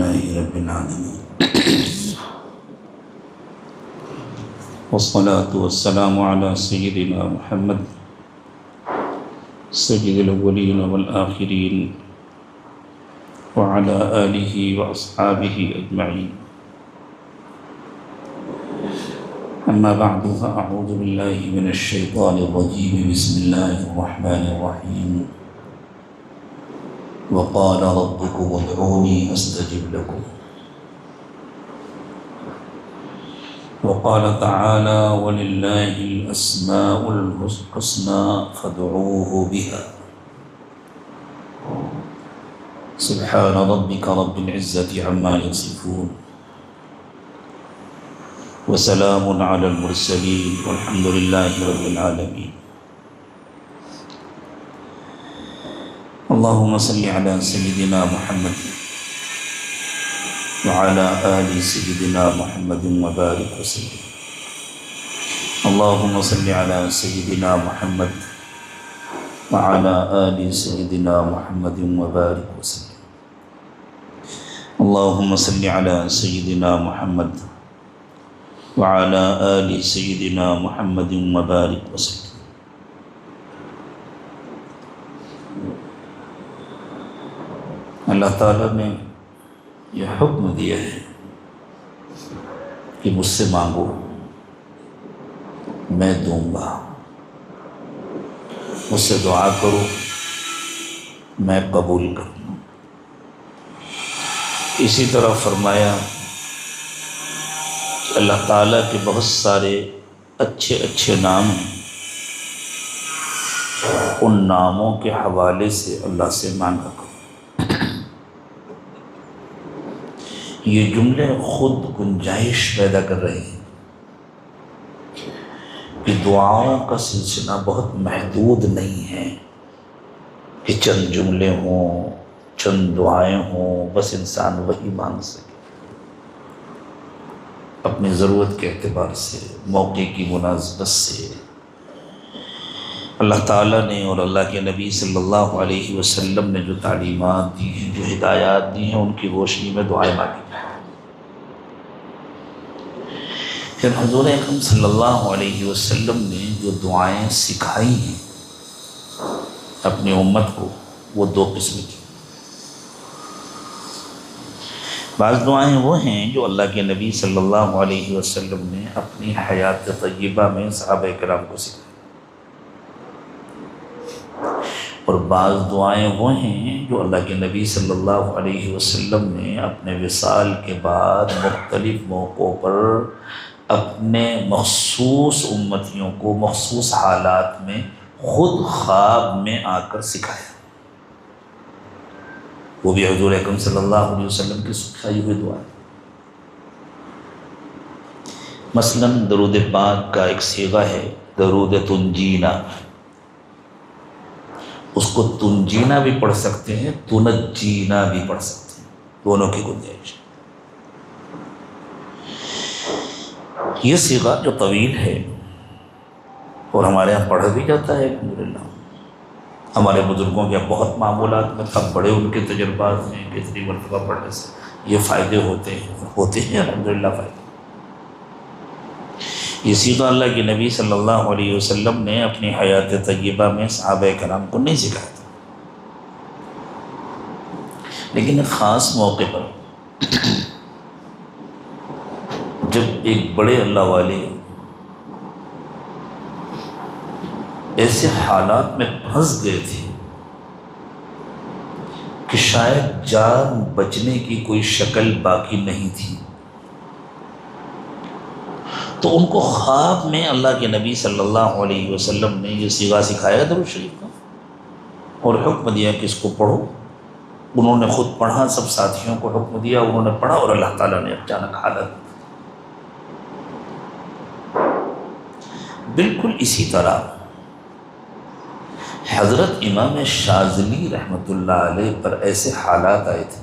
لله رب العالمين والصلاة والسلام على سيدنا محمد سيد الأولين والآخرين وعلى آله وأصحابه أجمعين. أما بعد فأعوذ بالله من الشيطان الرجيم. بسم الله الرحمن الرحيم. وقال ربكم ادعوني أستجب لكم. وقال تعالى ولله الأسماء الحسنى فادعوه بها. سبحان ربك رب العزة عما يصفون وسلام على المرسلين والحمد لله رب العالمين. اللهم صل على سيدنا محمد وعلى آل سيدنا محمد وبارك وسلم. اللهم صل على سيدنا محمد وعلى آل سيدنا محمد وبارك وسلم. اللهم صل على سيدنا محمد وعلى آل سيدنا محمد وبارك وسلم. اللہ تعالیٰ نے یہ حکم دیا ہے کہ مجھ سے مانگو میں دوں گا، مجھ سے دعا کرو میں قبول کروں گا. اسی طرح فرمایا کہ اللہ تعالیٰ کے بہت سارے اچھے اچھے نام ہیں، ان ناموں کے حوالے سے اللہ سے مانگا کرو. یہ جملے خود گنجائش پیدا کر رہے ہیں کہ دعاؤں کا سلسلہ بہت محدود نہیں ہے کہ چند جملے ہوں، چند دعائیں ہوں، بس انسان وہی مانگ سکے. اپنی ضرورت کے اعتبار سے، موقع کی مناسبت سے اللہ تعالیٰ نے اور اللہ کے نبی صلی اللہ علیہ وسلم نے جو تعلیمات دی ہیں، جو ہدایات دی ہیں، ان کی روشنی میں دعائیں مانگی. پھر حضور اکرم صلی اللہ علیہ وسلم نے جو دعائیں سکھائی ہیں اپنی امت کو، وہ دو قسم کی. بعض دعائیں وہ ہیں جو اللہ کے نبی صلی اللہ علیہ وسلم نے اپنی حیات طیبہ میں صحابہ کرام کو سکھائی، اور بعض دعائیں وہ ہیں جو اللہ کے نبی صلی اللہ علیہ وسلم نے اپنے وصال کے بعد مختلف موقعوں پر اپنے مخصوص امتیوں کو مخصوص حالات میں خود خواب میں آ کر سکھایا. وہ بھی حضور اکرم صلی اللہ علیہ وسلم کی سکھائی ہوئی دعا ہے. مثلا درود پاک کا ایک صیغہ ہے درود تنجینا. اس کو تنجینا بھی پڑھ سکتے ہیں، تنجینا بھی پڑھ سکتے ہیں، دونوں کی گنجائش. یہ صیغہ جو طویل ہے اور ہمارے یہاں پڑھا بھی جاتا ہے الحمدللہ. ہمارے بزرگوں کے بہت معمولات میں تھا، بڑے ان کے تجربات ہیں، کتنی مرتبہ پڑھنے سے یہ فائدے ہوتے ہیں الحمدللہ فائدے. یہ صیغہ اللہ کے نبی صلی اللہ علیہ وسلم نے اپنی حیات طیبہ میں صحابہ کرام کو نہیں سکھایا تھا، لیکن ایک خاص موقع پر جب ایک بڑے اللہ والے ایسے حالات میں پھنس گئے تھے کہ شاید جان بچنے کی کوئی شکل باقی نہیں تھی، تو ان کو خواب میں اللہ کے نبی صلی اللہ علیہ وسلم نے یہ صیغہ سکھایا درود شریف کا، اور حکم دیا کہ اس کو پڑھو. انہوں نے خود پڑھا، سب ساتھیوں کو حکم دیا، انہوں نے پڑھا، اور اللہ تعالیٰ نے اچانک حالت. بالکل اسی طرح حضرت امام شاذلی رحمۃ اللہ علیہ پر ایسے حالات آئے تھے.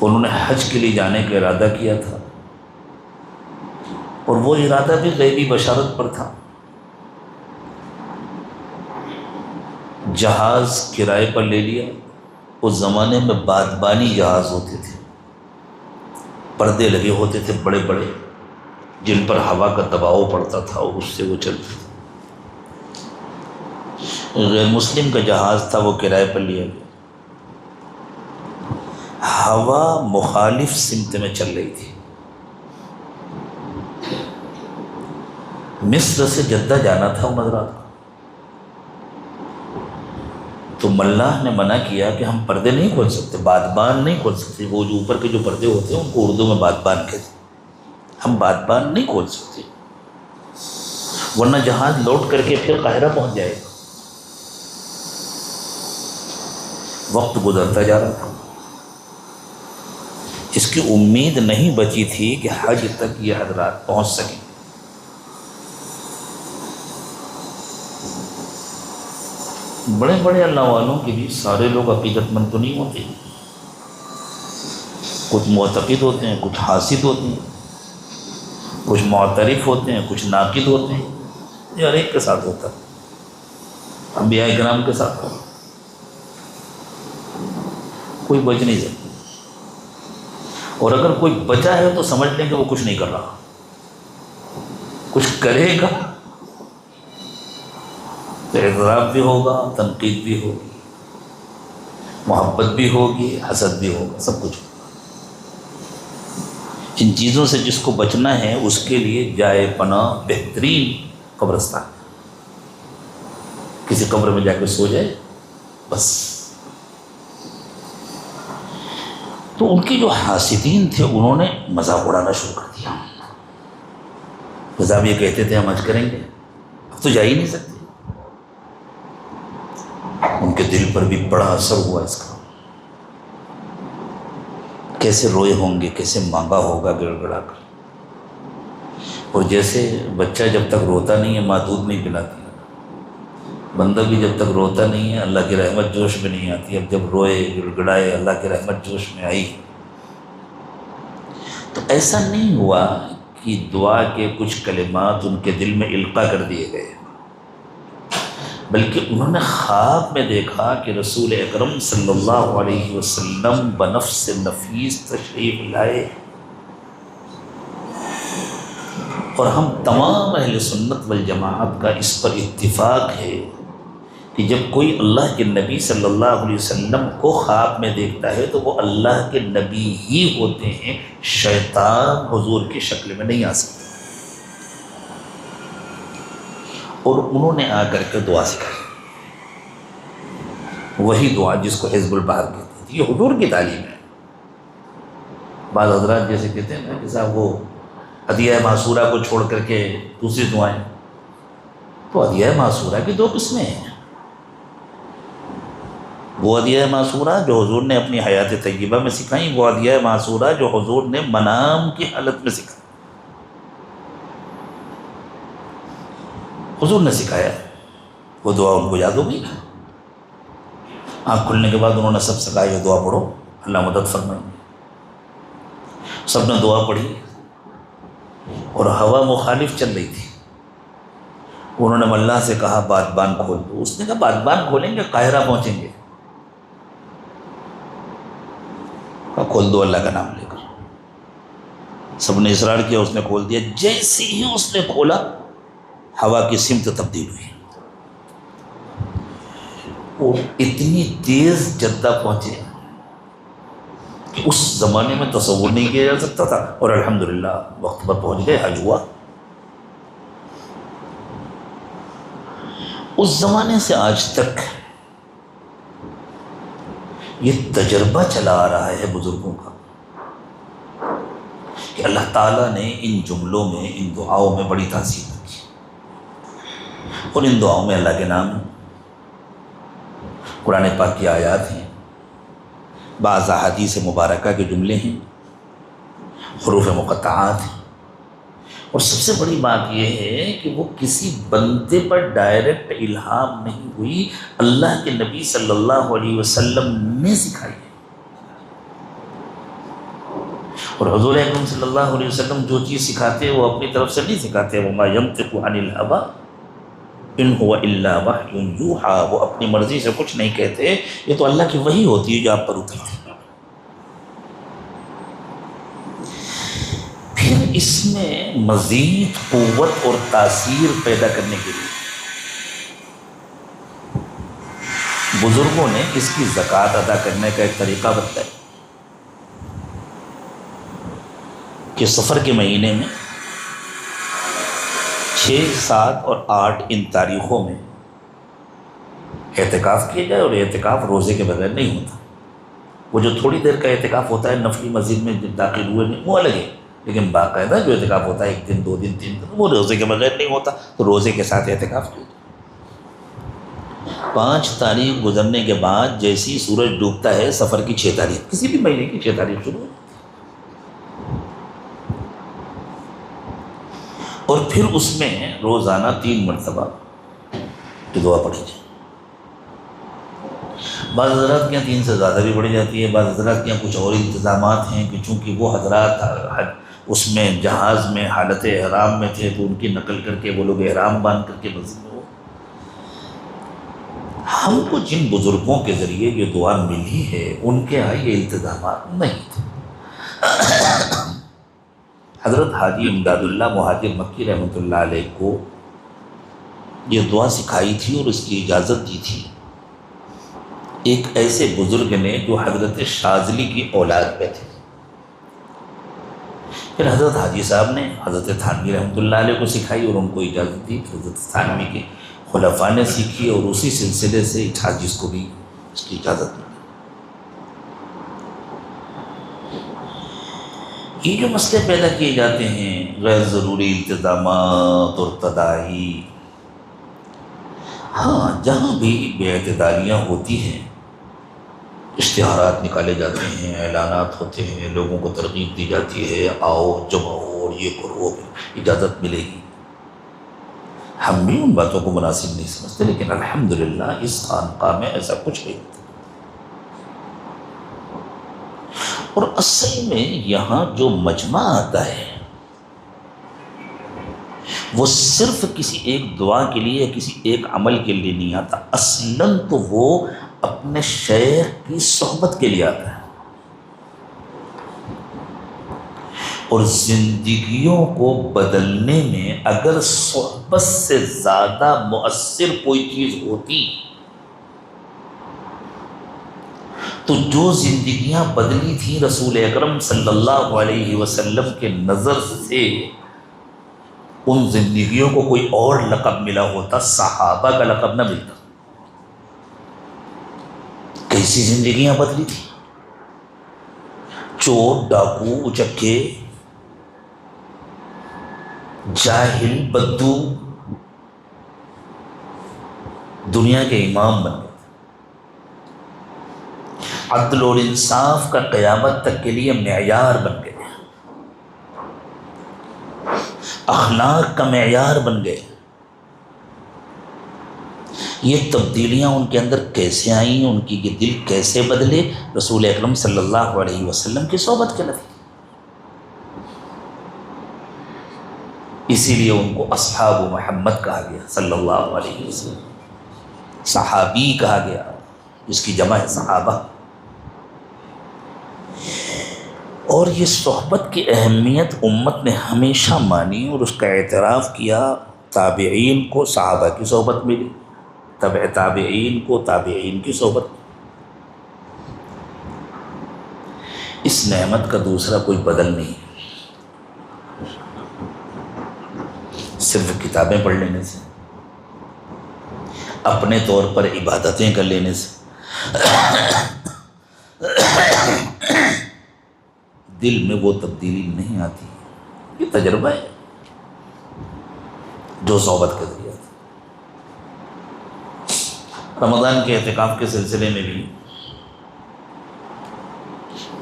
انہوں نے حج کے لیے جانے کا ارادہ کیا تھا، اور وہ ارادہ بھی غیبی بشارت پر تھا. جہاز کرائے پر لے لیا، اس زمانے میں بادبانی جہاز ہوتے تھے، پردے لگے ہوتے تھے بڑے بڑے، جن پر ہوا کا دباؤ پڑتا تھا اور اس سے وہ چلتے تھے۔ غیر مسلم کا جہاز تھا، وہ کرائے پر لیا گیا، ہوا مخالف سمت میں چل رہی تھی۔ مصر سے جدہ جانا تھا ان حضرات کو، تو ملاح نے منع کیا کہ ہم پردے نہیں کھول سکتے، بادبان نہیں کھول سکتے، وہ جو اوپر کے جو پردے ہوتے ہیں ان کو اردو میں بادبان کہتے ہیں، ہم بادبان نہیں کھول سکتے ورنہ جہاز لوٹ کر کے پھر قاہرہ پہنچ جائے گا۔ وقت گزرتا جا رہا تھا، اس کی امید نہیں بچی تھی کہ حج تک یہ حضرات پہنچ سکیں۔ بڑے بڑے اللہ والوں کے بھی سارے لوگ عقیدت مند تو نہیں ہوتے، کچھ معتقد ہوتے ہیں، کچھ حاسد ہوتے ہیں، کچھ معترف ہوتے ہیں، کچھ ناقد ہوتے ہیں، یہ ہر ایک کے ساتھ ہوتا ہے، انبیاء کرام کے ساتھ ہوتا ہے، کوئی بچ نہیں سکتا، اور اگر کوئی بچا ہے تو سمجھ لیں کہ وہ کچھ نہیں کر رہا، کچھ کرے گا تو اعتراف بھی ہوگا، تنقید بھی ہوگی، محبت بھی ہوگی، حسد بھی ہوگا، سب کچھ ہوگا۔ ان چیزوں سے جس کو بچنا ہے اس کے لیے جائے پناہ بہترین قبرستان، کسی قبر میں جا کے سو جائے بس۔ تو ان کے جو حاسدین تھے انہوں نے مذاق اڑانا شروع کر دیا، صاحب یہ کہتے تھے ہم حج کریں گے، اب تو جا ہی نہیں سکتے۔ ان کے دل پر بھی بڑا اثر ہوا اس کا، کیسے روئے ہوں گے، کیسے مانگا ہوگا گڑ گڑا کر، اور جیسے بچہ جب تک روتا نہیں ہے ماں دودھ نہیں پلاتی، بندہ بھی جب تک روتا نہیں ہے اللہ کی رحمت جوش میں نہیں آتی، اب جب روئے گڑ گڑائے اللہ کی رحمت جوش میں آئی۔ تو ایسا نہیں ہوا کہ دعا کے کچھ کلمات ان کے دل میں القاء کر دیے گئے، بلکہ انہوں نے خواب میں دیکھا کہ رسول اکرم صلی اللہ علیہ وسلم بنفس نفیس تشریف لائے، اور ہم تمام اہل سنت والجماعت کا اس پر اتفاق ہے کہ جب کوئی اللہ کے نبی صلی اللہ علیہ وسلم کو خواب میں دیکھتا ہے تو وہ اللہ کے نبی ہی ہوتے ہیں، شیطان حضور کی شکل میں نہیں آ سکتا۔ اور انہوں نے آ کر کے دعا سکھائی، وہی دعا جس کو حزب البحر کہتے تھے، یہ حضور کی تعلیم ہے۔ بعض حضرات جیسے کہتے ہیں نا کہ صاحب وہ ہدیہ معصورہ کو چھوڑ کر کے دوسری دعائیں، تو ہدیہ معصورہ کی دو قسمیں ہیں، وہ ہدیہ معصورہ جو حضور نے اپنی حیات طیبہ میں سکھائیں، وہ ہدیہ معصورہ جو حضور نے منام کی حالت میں سکھائی، حضور نے سکھایا، وہ دعا ان کو یاد ہوگی۔ آنکھ کھلنے کے بعد انہوں نے سب سے کہا یہ دعا پڑھو اللہ مدد فرمائیں گے، سب نے دعا پڑھی، اور ہوا مخالف چل رہی تھی، انہوں نے اللہ سے کہا بادبان کھول دو، اس نے کہا بادبان کھولیں گے قاہرہ پہنچیں گے، کہا کھول دو اللہ کا نام لے کر، سب نے اصرار کیا، اس نے کھول دیا، جیسے ہی اس نے کھولا ہوا کی سمت تبدیل ہوئی، وہ اتنی تیز جدہ پہنچے کہ اس زمانے میں تصور نہیں کیا جا سکتا تھا، اور الحمدللہ وقت پر پہنچ گئے، حج ہوا۔ اس زمانے سے آج تک یہ تجربہ چلا آ رہا ہے بزرگوں کا کہ اللہ تعالیٰ نے ان جملوں میں، ان دعاؤں میں بڑی تاثیر رکھی، اور ان دعاؤں میں اللہ کے نام ہیں، قرآن پاک کی آیات ہیں، بعض احادیث مبارکہ کے جملے ہیں، حروف مقطعات ہیں، اور سب سے بڑی بات یہ ہے کہ وہ کسی بندے پر ڈائریکٹ الہام نہیں ہوئی، اللہ کے نبی صلی اللہ علیہ وسلم نے سکھائی ہے۔ اور حضور اکرم صلی اللہ علیہ وسلم جو چیز سکھاتے ہیں وہ اپنی طرف سے نہیں سکھاتے، وما ینطق عن الہویٰ، ان هو الا وحی یوحیٰ، وہ اپنی مرضی سے کچھ نہیں کہتے، یہ تو اللہ کی وحی ہوتی ہے جو آپ پر اترتی ہے۔ پھر اس میں مزید قوت اور تاثیر پیدا کرنے کے لیے بزرگوں نے اس کی زکوٰۃ ادا کرنے کا ایک طریقہ بتایا کہ سفر کے مہینے میں 6، 7 اور 8 ان تاریخوں میں اعتکاف کیا جائے، اور اعتکاف روزے کے بغیر نہیں ہوتا۔ وہ جو تھوڑی دیر کا اعتکاف ہوتا ہے نفلی مسجد میں داخل ہوئے نہیں، وہ الگ ہے، لیکن باقاعدہ جو اعتکاف ہوتا ہے 1 دن 2 دن 3 دن، وہ روزے کے بغیر نہیں ہوتا، تو روزے کے ساتھ اعتکاف کیا جائے۔ 5 تاریخ گزرنے کے بعد جیسی سورج ڈوبتا ہے، سفر کی 6 تاریخ، کسی بھی مہینے کی 6 تاریخ شروع ہوتی ہے، اور پھر اس میں روزانہ 3 مرتبہ کی دعا پڑھی جائے۔ بعض حضرات کے یہاں 3 سے زیادہ بھی پڑھی جاتی ہے، بعض حضرات کے یہاں کچھ اور انتظامات ہیں کہ چونکہ وہ حضرات اس میں جہاز میں حالت احرام میں تھے تو ان کی نقل کر کے وہ لوگ احرام باندھ کر کے مسجد میں ہو۔ ہم کو جن بزرگوں کے ذریعے یہ دعا ملی ہے ان کے یہاں یہ التزامات نہیں تھے۔ حضرت حاجی امداد اللہ مہاجر مکی رحمۃ اللہ علیہ کو یہ دعا سکھائی تھی اور اس کی اجازت دی تھی ایک ایسے بزرگ نے جو حضرت شاذلی کی اولاد پہ تھے۔ پھر حضرت حاجی صاحب نے حضرت تھانوی رحمۃ اللہ علیہ کو سکھائی اور ان کو اجازت دی، حضرت تھانوی کے خلفاء نے سیکھی اور اسی سلسلے سے حاجیز کو بھی اس کی اجازت ملی۔ یہ جو مسئلے پیدا کیے جاتے ہیں غیر ضروری التزامات اور تداعی، ہاں جہاں بھی بے اعتدالیاں ہوتی ہیں، اشتہارات نکالے جاتے ہیں، اعلانات ہوتے ہیں، لوگوں کو ترغیب دی جاتی ہے آؤ جمع ہو اور یہ کرو، اجازت ملے گی، ہم بھی ان باتوں کو مناسب نہیں سمجھتے، لیکن الحمدللہ اس خانقاہ میں ایسا کچھ نہیں ہوتا۔ اور اصل میں یہاں جو مجمع آتا ہے وہ صرف کسی ایک دعا کے لیے یا کسی ایک عمل کے لیے نہیں آتا، اصلاً تو وہ اپنے شیخ کی صحبت کے لیے آتا ہے، اور زندگیوں کو بدلنے میں اگر صحبت سے زیادہ مؤثر کوئی چیز ہوتی تو جو زندگیاں بدلی تھیں رسول اکرم صلی اللہ علیہ وسلم کے نظر سے، ان زندگیوں کو کوئی اور لقب ملا ہوتا، صحابہ کا لقب نہ ملتا۔ کیسی زندگیاں بدلی تھی، چور، ڈاکو، اچکے، جاہل، بدو دنیا کے امام بن گئے، عدل اور انصاف کا قیامت تک کے لیے معیار بن گئے، اخلاق کا معیار بن گئے۔ یہ تبدیلیاں ان کے اندر کیسے آئیں، ان کی یہ دل کیسے بدلے؟ رسول اکرم صلی اللہ علیہ وسلم کی صحبت کے نتیجے۔ اسی لیے ان کو اصحاب محمد کہا گیا صلی اللہ علیہ وسلم، صحابی کہا گیا، جس کی جمع ہے صحابہ۔ اور یہ صحبت کی اہمیت امت نے ہمیشہ مانی اور اس کا اعتراف کیا۔ تابعین کو صحابہ کی صحبت ملی، تبع تابعین کو تابعین کی صحبت ملی۔ اس نعمت کا دوسرا کوئی بدل نہیں، صرف کتابیں پڑھ لینے سے، اپنے طور پر عبادتیں کر لینے سے دل میں وہ تبدیلی نہیں آتی۔ یہ تجربہ ہے جو صحبت کے ذریعے تھا۔ رمضان کے اعتکاف کے سلسلے میں بھی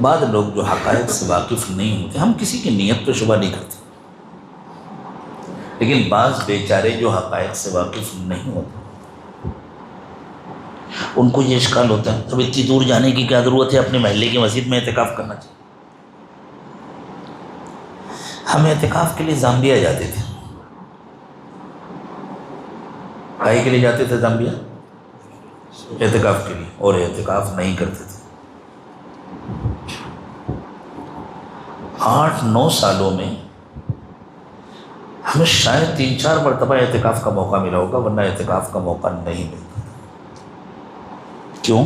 بعض لوگ جو حقائق سے واقف نہیں ہوتے، ہم کسی کی نیت پہ شبہ نہیں کرتے، لیکن بعض بیچارے جو حقائق سے واقف نہیں ہوتے ان کو یہ اشکال ہوتا ہے اب اتنی دور جانے کی کیا ضرورت ہے، اپنے محلے کی مسجد میں اعتکاف کرنا چاہیے۔ ہم اعتکاف کے لیے زامبیا جاتے تھے، کائی کے لیے جاتے تھے زامبیا؟ اعتکاف کے لیے، اور اعتکاف نہیں کرتے تھے۔ 8-9 سالوں میں ہمیں شاید 3-4 مرتبہ اعتکاف کا موقع ملا ہوگا، ورنہ اعتکاف کا موقع نہیں ملتا۔ کیوں؟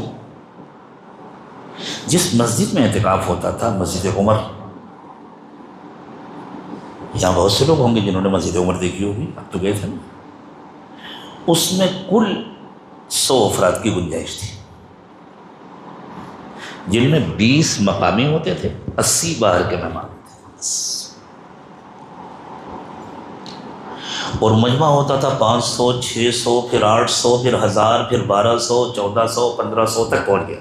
جس مسجد میں اعتکاف ہوتا تھا، مسجد عمر، یہاں بہت سے لوگ ہوں گے جنہوں نے مسجد عمر دیکھی ہوگی، اب تو گئے تھے نا، اس میں کل 100 افراد کی گنجائش تھی، جن میں 20 مقامی ہوتے تھے، 80 باہر کے مہمان تھے، اور مجمع ہوتا تھا 500، 600، پھر 800، پھر 1000، پھر 1200، 1400، 1500 تک پہنچ گیا۔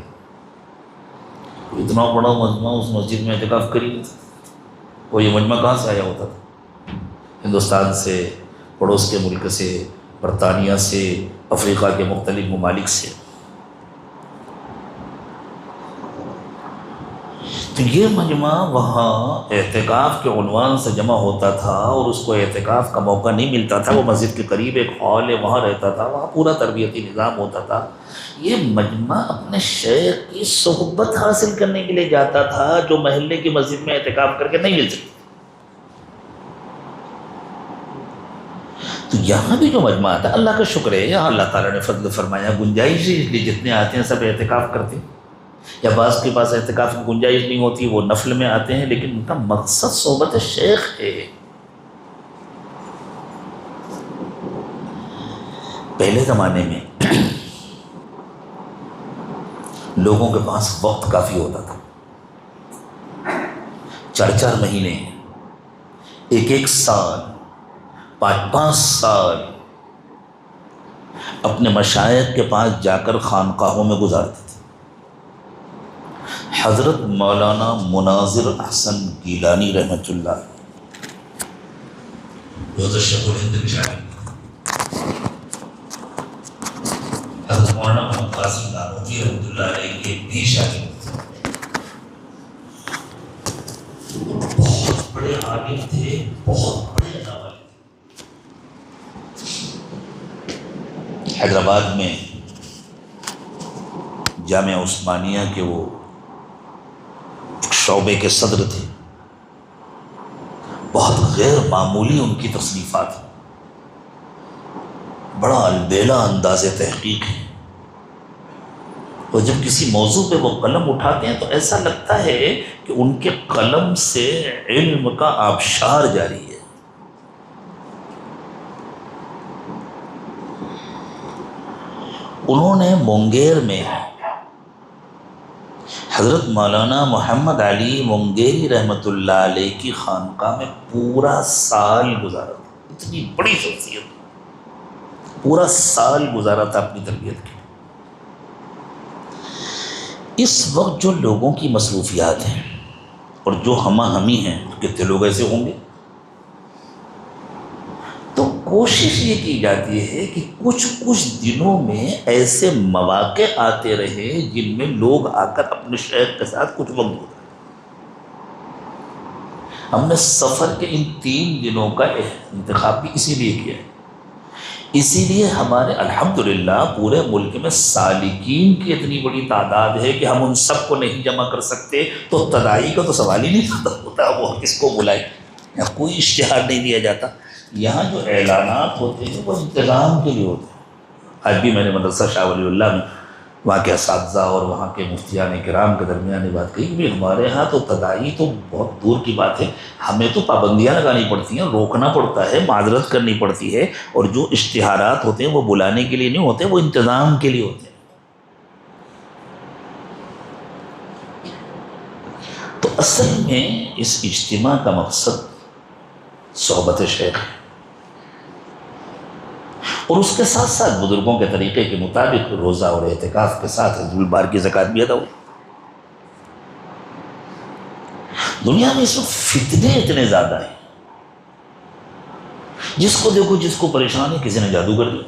اتنا بڑا مجمع اس مسجد میں اعتکاف کری نہیں تھا۔ وہ یہ مجمع کہاں سے آیا ہوتا تھا؟ ہندوستان سے، پڑوس کے ملک سے، برطانیہ سے، افریقہ کے مختلف ممالک سے۔ تو یہ مجمع وہاں اعتکاف کے عنوان سے جمع ہوتا تھا، اور اس کو اعتکاف کا موقع نہیں ملتا تھا۔ وہ مسجد کے قریب ایک ہال ہے، وہاں رہتا تھا، وہاں پورا تربیتی نظام ہوتا تھا۔ یہ مجمع اپنے شیخ کی صحبت حاصل کرنے کے لیے جاتا تھا، جو محلے کی مسجد میں اعتکاف کر کے نہیں مل سکتی۔ تو یہاں بھی جو مجمع آتا ہے، اللہ کا شکر ہے، یہاں اللہ تعالیٰ نے فضل فرمایا، گنجائش ہے، اس لیے جتنے آتے ہیں سب اعتکاف کرتے ہیں، یا بعض کے پاس اعتکاف کی گنجائش نہیں ہوتی، وہ نفل میں آتے ہیں، لیکن ان کا مقصد صحبت شیخ ہے۔ پہلے زمانے میں لوگوں کے پاس وقت کافی ہوتا تھا، 4-4 مہینے، 1-1 سال، 5-5 سال اپنے مشائخ کے پاس جا کر خانقاہوں میں گزارتے تھے۔ حضرت مولانا مناظر احسن گیلانی رحمۃ اللہ، جو تو شیخ الہند کے شاعر، حضرت مولانا محمد قاسم نانوتوی رحمۃ اللہ علیہ کے بھی شاعر، بہت بڑے عالم تھے، بہت بڑے علامہ تھے۔ حیدرآباد میں جامعہ عثمانیہ کے وہ شعبے کے صدر تھے، بہت غیر معمولی ان کی تصنیفات، بڑا البیلا انداز تحقیق ہے، اور جب کسی موضوع پہ وہ قلم اٹھاتے ہیں تو ایسا لگتا ہے کہ ان کے قلم سے علم کا آبشار جاری ہے۔ انہوں نے مونگیر میں حضرت مولانا محمد علی مونگیری رحمۃ اللہ علیہ کی خانقاہ میں پورا سال گزارا تھا۔ اتنی بڑی شخصیت، پورا سال گزارا تھا اپنی تربیت کی۔ اس وقت جو لوگوں کی مصروفیات ہیں اور جو ہمہ ہمی ہیں، کتنے لوگ ایسے ہوں گے، تو کوشش یہ کی جاتی ہے کہ کچھ دنوں میں ایسے مواقع آتے رہے جن میں لوگ آ کر اپنے شیخ کے ساتھ کچھ وقت گزاریں۔ ہم نے سفر کے ان 3 دنوں کا انتخاب بھی اسی لیے کیا ہے، اسی لیے ہمارے الحمدللہ پورے ملک میں سالکین کی اتنی بڑی تعداد ہے کہ ہم ان سب کو نہیں جمع کر سکتے، تو تدائی کا تو سوال ہی نہیں پیدا ہوتا، وہ کس کو بلائے، یہاں کوئی اشتہار نہیں دیا جاتا۔ یہاں جو اعلانات ہوتے ہیں وہ انتظام کے لیے ہوتے ہیں۔ آج بھی میں نے مدرسہ شاہ ولی اللہ میں وہاں کے اساتذہ اور وہاں کے مفتیان کرام کے درمیان بات کہی کہ ہمارے ہاں تو تدائی تو بہت دور کی بات ہے، ہمیں تو پابندیاں لگانی پڑتی ہیں، روکنا پڑتا ہے، معذرت کرنی پڑتی ہے، اور جو اشتہارات ہوتے ہیں وہ بلانے کے لیے نہیں ہوتے، وہ انتظام کے لیے ہوتے ہیں۔ تو اصل میں اس اجتماع کا مقصد صحبت شیخ ہے، اور اس کے ساتھ ساتھ بزرگوں کے طریقے کے مطابق روزہ اور اعتکاف کے ساتھ حضور البار کی زکوٰۃ بھی ادا ہو۔ دنیا میں اس وقت فتنے اتنے زیادہ ہیں، جس کو دیکھو جس کو پریشان ہے، کسی نے جادو کر دیا،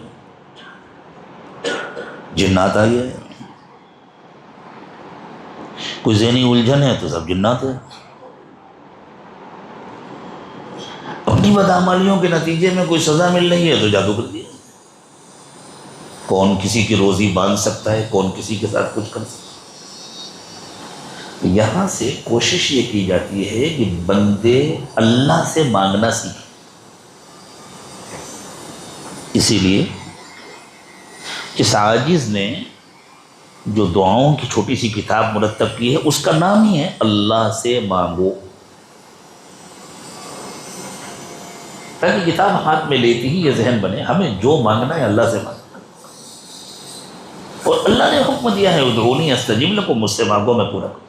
جنات آ گیا ہے، کوئی ذہنی الجھن ہے تو سب جنات ہے، اپنی بدعمالیوں کے نتیجے میں کوئی سزا مل رہی ہے تو جادو کر دیا۔ کون کسی کی روزی باندھ سکتا ہے، کون کسی کے ساتھ کچھ کر سکتا ہے۔ یہاں سے کوشش یہ کی جاتی ہے کہ بندے اللہ سے مانگنا سیکھیں۔ اسی لیے اس عاجز نے جو دعاؤں کی چھوٹی سی کتاب مرتب کی ہے، اس کا نام ہی ہے اللہ سے مانگو، تاکہ کتاب ہاتھ میں لیتی ہی یہ ذہن بنے ہمیں جو مانگنا ہے اللہ سے مانگنا۔ اور اللہ نے حکم دیا ہے ادعونی استجب لکم، مجھ سے مانگو میں پورا کروں۔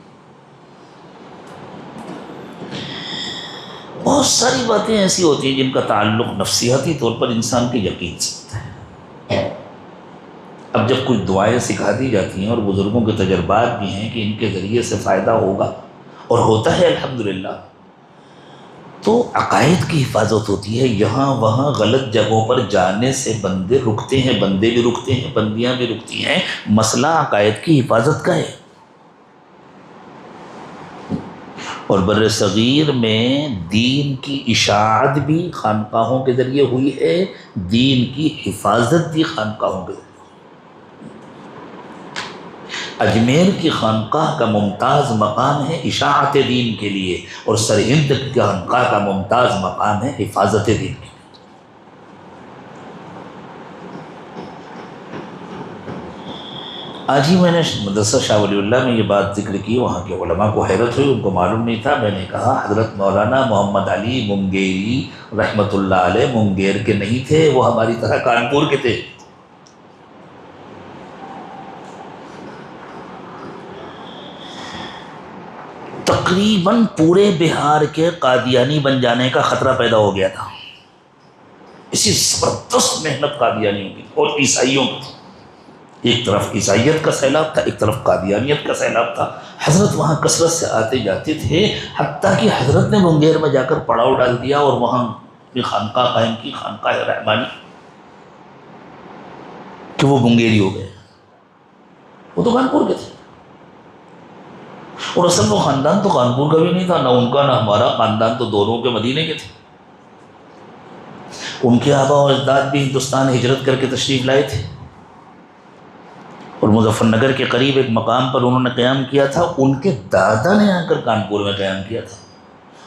بہت ساری باتیں ایسی ہوتی ہیں جن کا تعلق نفسیاتی طور پر انسان کے یقین سے ہوتا ہے۔ اب جب کچھ دعائیں سکھا دی جاتی ہیں اور بزرگوں کے تجربات بھی ہیں کہ ان کے ذریعے سے فائدہ ہوگا اور ہوتا ہے الحمدللہ، تو عقائد کی حفاظت ہوتی ہے۔ یہاں وہاں غلط جگہوں پر جانے سے بندے رکتے ہیں، بندے بھی رکتے ہیں، بندیاں بھی رکتی ہیں۔ مسئلہ عقائد کی حفاظت کا ہے۔ اور بر صغیر میں دین کی اشاعت بھی خانقاہوں کے ذریعے ہوئی ہے، دین کی حفاظت بھی خانقاہوں کے ذریعے۔ اجمیر کی خانقاہ کا ممتاز مقام ہے اشاعت دین کے لیے، اور سرہند کی خانقاہ کا ممتاز مقام ہے حفاظت دین کے لیے۔ آج ہی میں نے مدرسہ شاہ ولی اللہ میں یہ بات ذکر کی، وہاں کے علماء کو حیرت ہوئی، ان کو معلوم نہیں تھا۔ میں نے کہا حضرت مولانا محمد علی منگیری رحمۃ اللہ علیہ منگیر کے نہیں تھے، وہ ہماری طرح کانپور کے تھے۔ تقریباً پورے بہار کے قادیانی بن جانے کا خطرہ پیدا ہو گیا تھا۔ اسی زبردست محنت قادیانیوں کی اور عیسائیوں کی تھی۔ ایک طرف عیسائیت کا سیلاب تھا، ایک طرف قادیانیت کا سیلاب تھا۔ حضرت وہاں کثرت سے آتے جاتے تھے، حتیٰ کہ حضرت نے منگیر میں جا کر پڑاؤ ڈال دیا اور وہاں خانقاہ قائم کی، خانقاہ رحمانی، کہ وہ منگیری ہو گئے۔ وہ تو کانپور کے تھے، اور اصل وہ خاندان تو کانپور کا بھی نہیں تھا، نہ ان کا نہ ہمارا خاندان، تو دونوں کے مدینے کے تھے۔ ان کے آبا و اجداد بھی ہندوستان ہجرت کر کے تشریف لائے تھے، اور مظفر نگر کے قریب ایک مقام پر انہوں نے قیام کیا تھا۔ ان کے دادا نے آ کر کانپور میں قیام کیا تھا،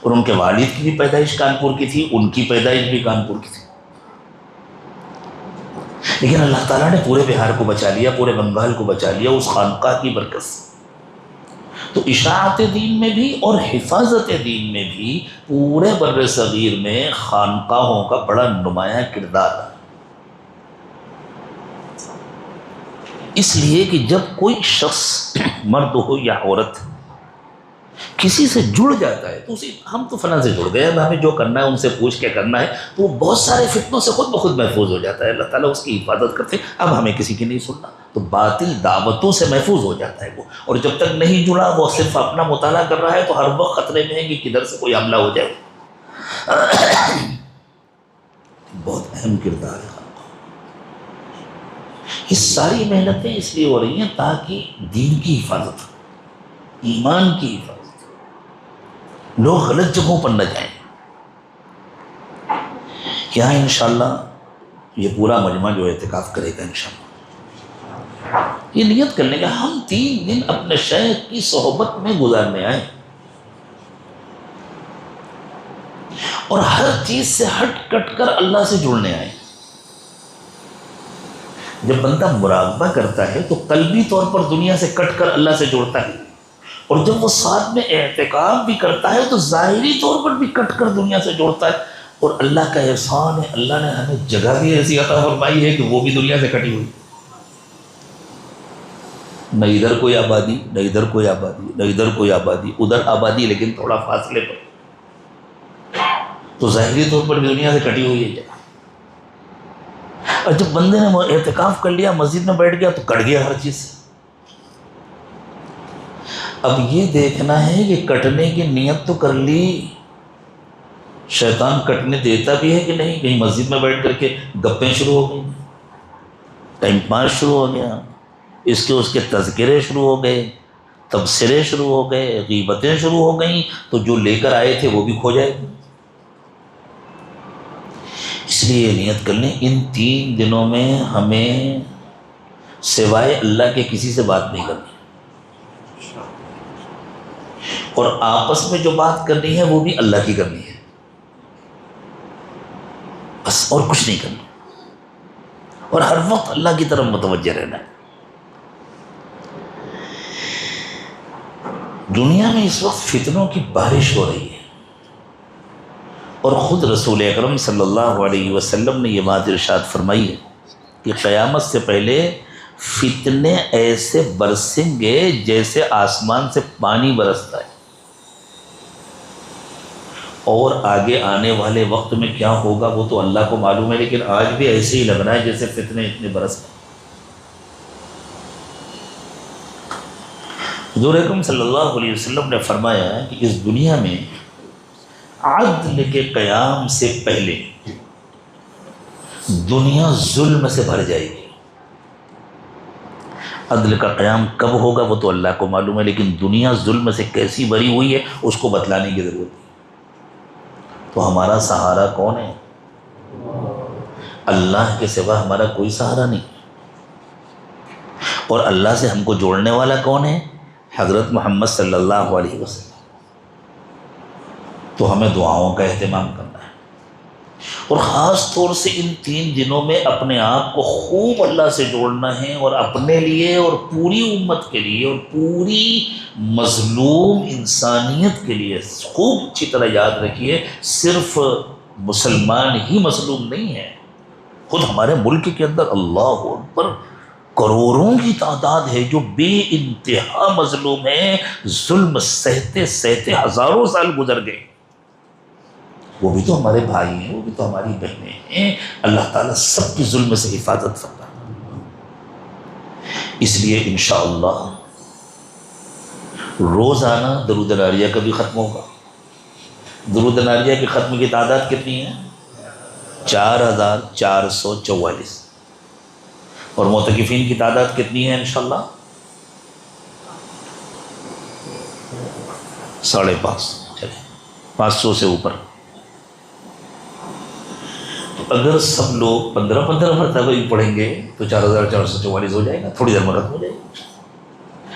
اور ان کے والد کی بھی پیدائش کانپور کی تھی، ان کی پیدائش بھی کانپور کی تھی۔ لیکن اللہ تعالیٰ نے پورے بہار کو بچا لیا، پورے بنگال کو بچا لیا اس خانقاہ کی برکت سے۔ تو اشاعت دین میں بھی اور حفاظت دین میں بھی پورے بر صغیر میں خانقاہوں کا بڑا نمایاں کردار ہے۔ اس لیے کہ جب کوئی شخص مرد ہو یا عورت کسی سے جڑ جاتا ہے تو اسے ہم تو فلاں سے جڑ گئے، اب ہمیں جو کرنا ہے ان سے پوچھ کے کرنا ہے، تو وہ بہت سارے فتنوں سے خود بخود محفوظ ہو جاتا ہے۔ اللہ تعالیٰ اس کی حفاظت کرتے ہیں۔ اب ہمیں کسی کی نہیں سننا، تو باطل دعوتوں سے محفوظ ہو جاتا ہے وہ، اور جب تک نہیں جڑا وہ صرف اپنا مطالعہ کر رہا ہے تو ہر وقت خطرے میں ہے کہ کدھر سے کوئی حملہ ہو جائے۔ بہت اہم کردار ہے۔ یہ ساری محنتیں اس لیے ہو رہی ہیں تاکہ دین کی حفاظت ہو، ایمان کی حفاظت، لوگ غلط جگہوں پر نہ جائیں۔ یہاں انشاءاللہ یہ پورا مجمع جو اعتکاف کرے گا انشاءاللہ، یہ نیت کر لیں گے ہم 3 دن اپنے شیخ کی صحبت میں گزارنے آئے، اور ہر چیز سے ہٹ کٹ کر اللہ سے جڑنے آئے۔ جب بندہ مراقبہ کرتا ہے تو قلبی طور پر دنیا سے کٹ کر اللہ سے جڑتا ہے، اور جب وہ ساتھ میں اعتکاف بھی کرتا ہے تو ظاہری طور پر بھی کٹ کر دنیا سے جوڑتا ہے۔ اور اللہ کا احسان ہے، اللہ نے ہمیں جگہ بھی ایسی عطا فرمائی ہے کہ وہ بھی دنیا سے کٹی ہوئی، نہ ادھر کوئی آبادی، نہ ادھر کوئی آبادی، نہ ادھر کوئی آبادی، ادھر آبادی لیکن تھوڑا فاصلے پر، تو ظاہری طور پر بھی دنیا سے کٹی ہوئی ہے جگہ۔ اور جب بندے نے اعتکاف کر لیا، مسجد میں بیٹھ گیا، تو کٹ گیا ہر چیز سے۔ اب یہ دیکھنا ہے کہ کٹنے کی نیت تو کر لی، شیطان کٹنے دیتا بھی ہے کہ نہیں؟ کہیں مسجد میں بیٹھ کر کے گپیں شروع ہو گئی، ٹائم پاس شروع ہو گیا، اس کے تذکرے شروع ہو گئے، تبصرے شروع ہو گئے، غیبتیں شروع ہو گئیں، تو جو لے کر آئے تھے وہ بھی کھو جائے گا۔ اس لیے نیت کر لیں ان 3 دنوں میں ہمیں سوائے اللہ کے کسی سے بات نہیں کرنی، اور آپس میں جو بات کرنی ہے وہ بھی اللہ کی کرنی ہے، بس اور کچھ نہیں کرنا، اور ہر وقت اللہ کی طرف متوجہ رہنا ہے۔ دنیا میں اس وقت فتنوں کی بارش ہو رہی ہے، اور خود رسول اکرم صلی اللہ علیہ وسلم نے یہ بات ارشاد فرمائی ہے کہ قیامت سے پہلے فتنے ایسے برسیں گے جیسے آسمان سے پانی برستا ہے، اور آگے آنے والے وقت میں کیا ہوگا وہ تو اللہ کو معلوم ہے، لیکن آج بھی ایسے ہی لگ رہا ہے جیسے فتنے اتنے برس رہے ہیں۔ حضور اکرم صلی اللہ علیہ وسلم نے فرمایا کہ اس دنیا میں عدل کے قیام سے پہلے دنیا ظلم سے بھر جائے گی۔ عدل کا قیام کب ہوگا وہ تو اللہ کو معلوم ہے، لیکن دنیا ظلم سے کیسی بھری ہوئی ہے اس کو بتلانے کی ضرورت ہے۔ تو ہمارا سہارا کون ہے؟ اللہ کے سوا ہمارا کوئی سہارا نہیں، اور اللہ سے ہم کو جوڑنے والا کون ہے؟ حضرت محمد صلی اللہ علیہ وسلم۔ تو ہمیں دعاؤں کا اہتمام کرنا ہے، اور خاص طور سے ان 3 دنوں میں اپنے آپ کو خوب اللہ سے جوڑنا ہے، اور اپنے لیے اور پوری امت کے لیے اور پوری مظلوم انسانیت کے لیے خوب اچھی طرح یاد رکھیے، صرف مسلمان ہی مظلوم نہیں ہے، خود ہمارے ملک کے اندر اللہ اکبر کروڑوں کی تعداد ہے جو بے انتہا مظلوم ہیں، ظلم سہتے سہتے ہزاروں سال گزر گئے۔ وہ بھی تو ہمارے بھائی ہیں، وہ بھی تو ہماری بہنیں ہیں، اللہ تعالیٰ سب کی ظلم سے حفاظت فرمائے۔ اس لیے انشاءاللہ روزانہ درود ناریہ کا بھی ختم ہوگا۔ درود ناریہ کی ختم کی تعداد کتنی ہے؟ 4444، اور معتکفین کی تعداد کتنی ہے انشاءاللہ؟ 550، چلے 500 سے اوپر۔ اگر سب لوگ 15 مرتبہ بھی پڑھیں گے تو 4444 ہو جائے گا، تھوڑی دیر میں ختم ہو جائے گا۔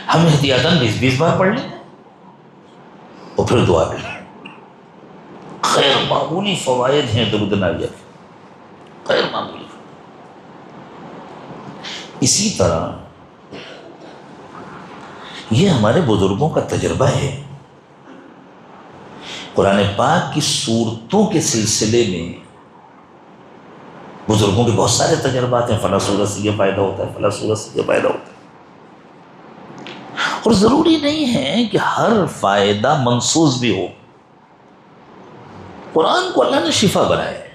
ہم احتیاطاً 20 بار پڑھ لیں اور پھر دعا کریں۔ خیر معمولی فوائد ہیں درود ناریہ کے، خیر معمولی۔ اسی طرح یہ ہمارے بزرگوں کا تجربہ ہے، قرآن پاک کی سورتوں کے سلسلے میں بزرگوں کے بہت سارے تجربات ہیں، فلاں سورت سے یہ فائدہ ہوتا ہے، فلاں سورت سے یہ فائدہ ہوتا ہے، اور ضروری نہیں ہے کہ ہر فائدہ منسوخ بھی ہو۔ قرآن کو اللہ نے شفا بنایا ہے،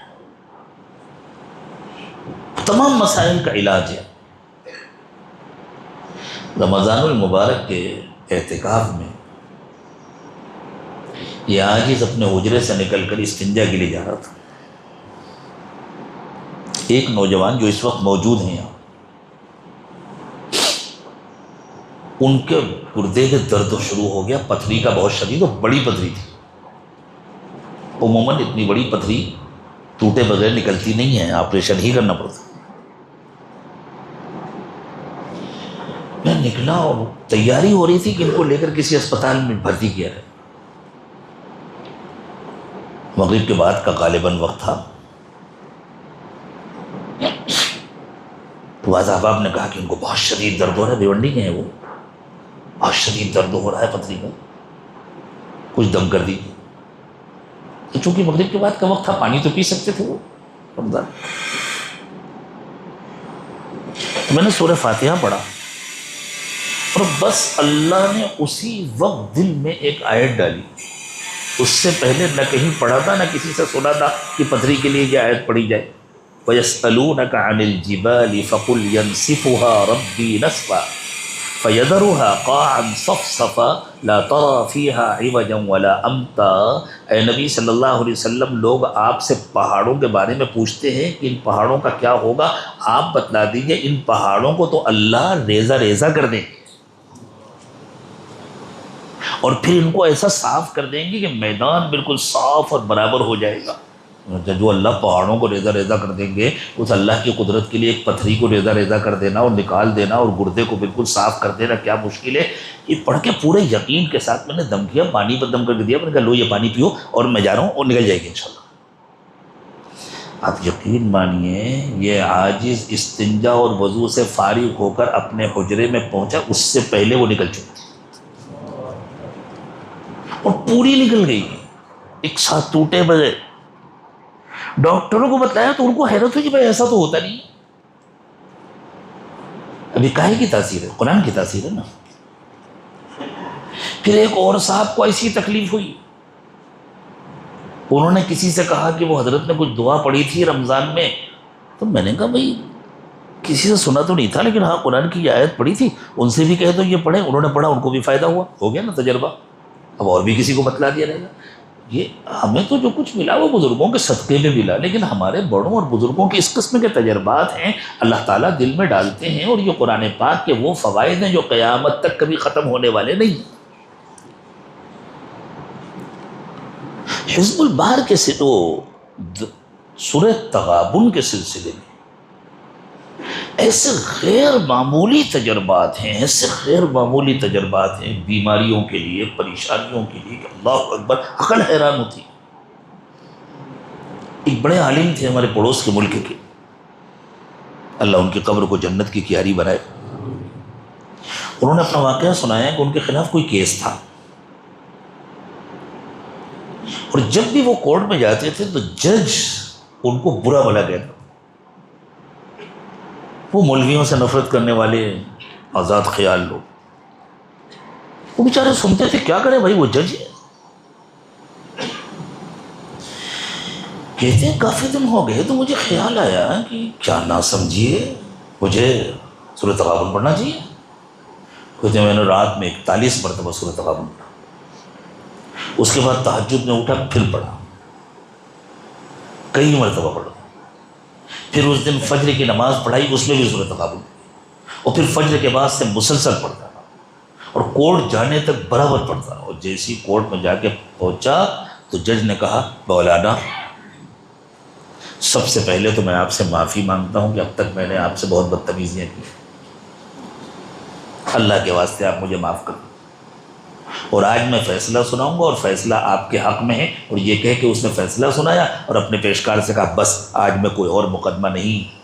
تمام مسائل کا علاج ہے۔ رمضان المبارک کے اعتکاف میں یہ عاجز اپنے حجرے سے نکل کر استنجا کے لیے جا رہا تھا۔ ایک نوجوان جو اس وقت موجود ہیں یہاں، ان کے گردے کے درد شروع ہو گیا، پتھری کا بہت شدید، اور بڑی پتھری تھی۔ عموماً اتنی بڑی پتھری ٹوٹے بغیر نکلتی نہیں ہے، آپریشن ہی کرنا پڑتا۔ میں نکلا اور تیاری ہو رہی تھی کہ ان کو لے کر کسی اسپتال میں بھرتی کیا ہے۔ مغرب کے بعد کا غالباً وقت تھا، تو بعض احباب نے کہا کہ ان کو بہت شدید درد ہو رہا ہے، بھیونڈی کے ہیں وہ، بہت شدید درد ہو رہا ہے پتھری کا، کچھ دم کر دیجیے۔ تو چونکہ مغرب کے بعد کا وقت تھا، پانی تو پی سکتے تھے وہ رمضان، تو میں نے سورہ فاتحہ پڑھا، اور بس اللہ نے اسی وقت دل میں ایک آیت ڈالی۔ اس سے پہلے نہ کہیں پڑھا تھا، نہ کسی سے سنا تھا کہ پتھری کے لیے یہ آیت پڑھی جائے۔ وَيَسْأَلُونَكَ عَنِ الْجِبَالِ فَقُلْ يَنْسِفُهَا رَبِّي نَسْفًا فَيَذَرُهَا قَاعًا صَفْصَفًا لَا تَرَىٰ فِيهَا عِوَجًا وَلَا أَمْتًا۔ اے نبی صلی اللہ علیہ وسلم، لوگ آپ سے پہاڑوں کے بارے میں پوچھتے ہیں کہ ان پہاڑوں کا کیا ہوگا، آپ بتلا دیجئے ان پہاڑوں کو تو اللہ ریزہ ریزہ کر دیں گے، اور پھر ان کو ایسا صاف کر دیں گے کہ میدان بالکل صاف اور برابر ہو جائے گا۔ جو اللہ پہاڑوں کو ریزہ ریزہ کر دیں گے، اس اللہ کی قدرت کے لیے ایک پتھری کو ریزہ ریزہ کر دینا اور نکال دینا اور گردے کو بالکل صاف کر دینا کیا مشکل ہے؟ یہ پڑھ کے پورے یقین کے ساتھ میں نے دم کیا، پانی پر دم کر کے دیا، میں نے کہا لو یہ پانی پیو اور میں جا رہا ہوں، اور نکل جائے گی انشاءاللہ۔ آپ یقین مانیے یہ عاجز استنجا اور وضو سے فارغ ہو کر اپنے حجرے میں پہنچا، اس سے پہلے وہ نکل چکی اور پوری نکل گئی ایک ساتھ ٹوٹے بغیر۔ ڈاکٹروں کو بتلایا تو ان کو حیرت ہوئی کہ بھائی ایسا تو ہوتا نہیں۔ ابھی کاہے کی تاثیر ہے؟ قرآن کی تاثیر ہے نا۔ پھر ایک اور صاحب کو ایسی تکلیف ہوئی، انہوں نے کسی سے کہا کہ وہ حضرت نے کچھ دعا پڑھی تھی رمضان میں، تو میں نے کہا بھائی کسی سے سنا تو نہیں تھا، لیکن ہاں قرآن کی یہ آیت پڑھی تھی، ان سے بھی کہہ دو یہ پڑھیں۔ انہوں نے پڑھا، ان کو بھی فائدہ ہوا، ہو گیا نا تجربہ، اب اور بھی کسی کو بتلا دیا رہے گا۔ یہ ہمیں تو جو کچھ ملا وہ بزرگوں کے صدقے میں ملا، لیکن ہمارے بڑوں اور بزرگوں کے اس قسم کے تجربات ہیں، اللہ تعالیٰ دل میں ڈالتے ہیں، اور یہ قرآن پاک کے وہ فوائد ہیں جو قیامت تک کبھی ختم ہونے والے نہیں۔ حزب البحر کے سورہ تغابن کے سلسلے میں ایسے غیر معمولی تجربات ہیں، ایسے غیر معمولی تجربات ہیں بیماریوں کے لیے، پریشانیوں کے لیے کہ اللہ اکبر، عقل حیران ہوتی ہے۔ ایک بڑے عالم تھے ہمارے پڑوس کے ملک کے، اللہ ان کی قبر کو جنت کی کیاری بنائے۔ انہوں نے اپنا واقعہ سنایا کہ ان کے خلاف کوئی کیس تھا، اور جب بھی وہ کورٹ میں جاتے تھے تو جج ان کو برا بھلا کہتا، وہ مولویوں سے نفرت کرنے والے آزاد خیال لوگ، وہ بیچارے سنتے تھے کیا کریں بھائی، وہ جج ہے۔ کہتے ہیں کافی دن ہو گئے تو مجھے خیال آیا کہ کیا نہ سمجھیے مجھے سورہ تغابن پڑھنا چاہیے۔ کہتے ہیں میں نے رات میں 41 مرتبہ سورہ تغابن پڑھا، اس کے بعد تہجد میں اٹھا پھر پڑھا، کئی مرتبہ پڑھا، پھر اس دن فجر کی نماز پڑھائی، اس میں بھی سورہ تغابن، اور پھر فجر کے بعد سے مسلسل پڑھتا رہا، اور کورٹ جانے تک برابر پڑھتا رہا۔ اور جیسی کورٹ میں جا کے پہنچا تو جج نے کہا مولانا سب سے پہلے تو میں آپ سے معافی مانگتا ہوں کہ اب تک میں نے آپ سے بہت بدتمیزیاں کی، اللہ کے واسطے آپ مجھے معاف کر دیں، اور آج میں فیصلہ سناؤں گا اور فیصلہ آپ کے حق میں ہے۔ اور یہ کہہ کہ اس نے فیصلہ سنایا اور اپنے پیشکار سے کہا بس آج میں کوئی اور مقدمہ نہیں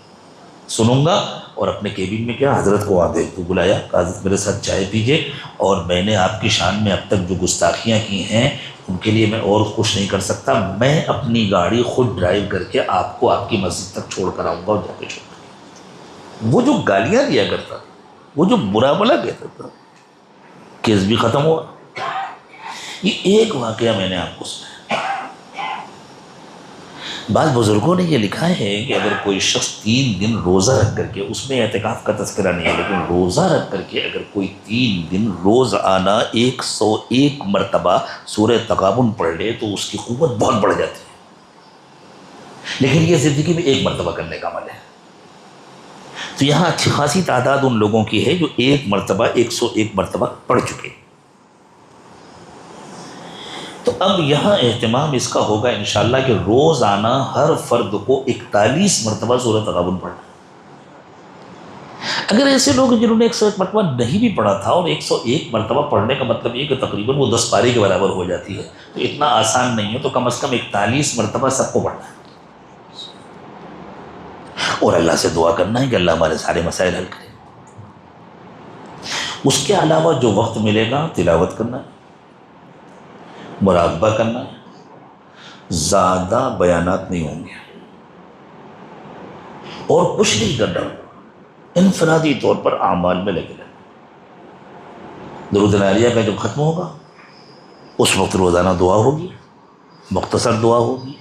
سنوں گا، اور اپنے کیبن میں کیا حضرت کو وہاں دیکھ بلایا، کہا حضرت میرے ساتھ چائے پیجیے، اور میں نے آپ کی شان میں اب تک جو گستاخیاں کی ہیں ان کے لیے میں اور کچھ نہیں کر سکتا، میں اپنی گاڑی خود ڈرائیو کر کے آپ کو آپ کی مسجد تک چھوڑ کر آؤں گا، اور جا کے چھوڑ کر۔ وہ جو گالیاں دیا کرتا، وہ جو برا بھلا کہتا تھا، کیس بھی ختم ہوا۔ یہ ایک واقعہ میں نے آپ کو سنایا۔ بعض بزرگوں نے یہ لکھا ہے کہ اگر کوئی شخص 3 دن روزہ رکھ کر کے، اس میں اعتکاف کا تذکرہ نہیں ہے، لیکن روزہ رکھ کر کے اگر کوئی 3 دن روز آنا 101 مرتبہ سورہ تغابن پڑھ لے تو اس کی قوت بہت بڑھ جاتی ہے، لیکن یہ زندگی میں 1 مرتبہ کرنے کا عمل ہے۔ تو یہاں اچھی خاصی تعداد ان لوگوں کی ہے جو 1 مرتبہ 101 مرتبہ پڑھ چکے۔ تو اب یہاں اہتمام اس کا ہوگا انشاءاللہ کہ روزانہ ہر فرد کو 41 مرتبہ سورہ تغابن پڑھنا۔ اگر ایسے لوگ جنہوں نے 101 مرتبہ نہیں بھی پڑھا تھا، اور 101 مرتبہ پڑھنے کا مطلب یہ کہ تقریباً وہ 10 پارے کے برابر ہو جاتی ہے، تو اتنا آسان نہیں ہے، تو کم از کم 41 مرتبہ سب کو پڑھنا ہے، اور اللہ سے دعا کرنا ہے کہ اللہ ہمارے سارے مسائل حل کرے۔ اس کے علاوہ جو وقت ملے گا تلاوت کرنا ہے، مراقبہ کرنا ہے، زیادہ بیانات نہیں ہوں گے، اور کچھ نہیں کرنا، انفرادی طور پر اعمال میں لگے رہنا۔ درود عالیہ کا جب ختم ہوگا اس وقت روزانہ دعا ہوگی، مختصر دعا ہوگی،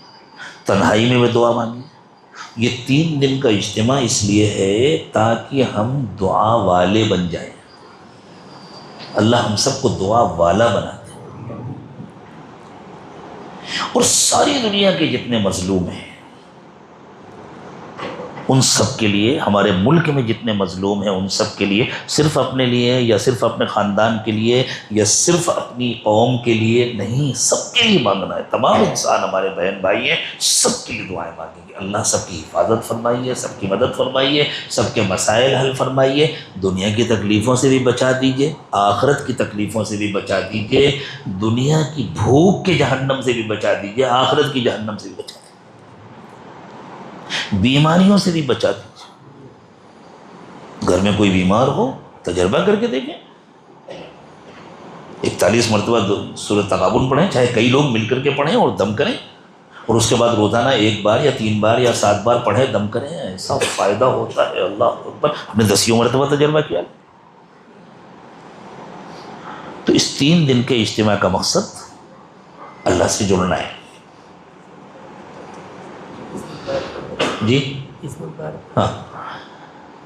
تنہائی میں دعا مانگی۔ یہ 3 دن کا اجتماع اس لیے ہے تاکہ ہم دعا والے بن جائیں، اللہ ہم سب کو دعا والا بناتے ہیں، اور ساری دنیا کے جتنے مظلوم ہیں ان سب کے لیے، ہمارے ملک میں جتنے مظلوم ہیں ان سب کے لیے، صرف اپنے لیے یا صرف اپنے خاندان کے لیے یا صرف اپنی قوم کے لیے نہیں، سب کے لیے مانگنا ہے۔ تمام انسان ہمارے بہن بھائی ہیں، سب کے لیے دعائیں مانگیں گے۔ اللہ سب کی حفاظت فرمائیے، سب کی مدد فرمائیے، سب کے مسائل حل فرمائیے، دنیا کی تکلیفوں سے بھی بچا دیجئے، آخرت کی تکلیفوں سے بھی بچا دیجئے، دنیا کی بھوک کے جہنم سے بھی بچا دیجئے، آخرت کی جہنم سے بھی بچا دیجئے، بیماریوں سے بھی بچا دیجئے۔ گھر میں کوئی بیمار ہو تجربہ کر کے دیکھیں، 41 مرتبہ سورۃ تغابن پڑھیں، چاہے کئی لوگ مل کر کے پڑھیں اور دم کریں، اور اس کے بعد روزانہ 1 بار یا 3 بار یا 7 بار پڑھیں، دم کریں، ایسا فائدہ ہوتا ہے، اللہ اکبر۔ ہم نے 10 مرتبہ تجربہ کیا۔ تو اس 3 دن کے اجتماع کا مقصد اللہ سے جڑنا ہے۔ جی ہاں،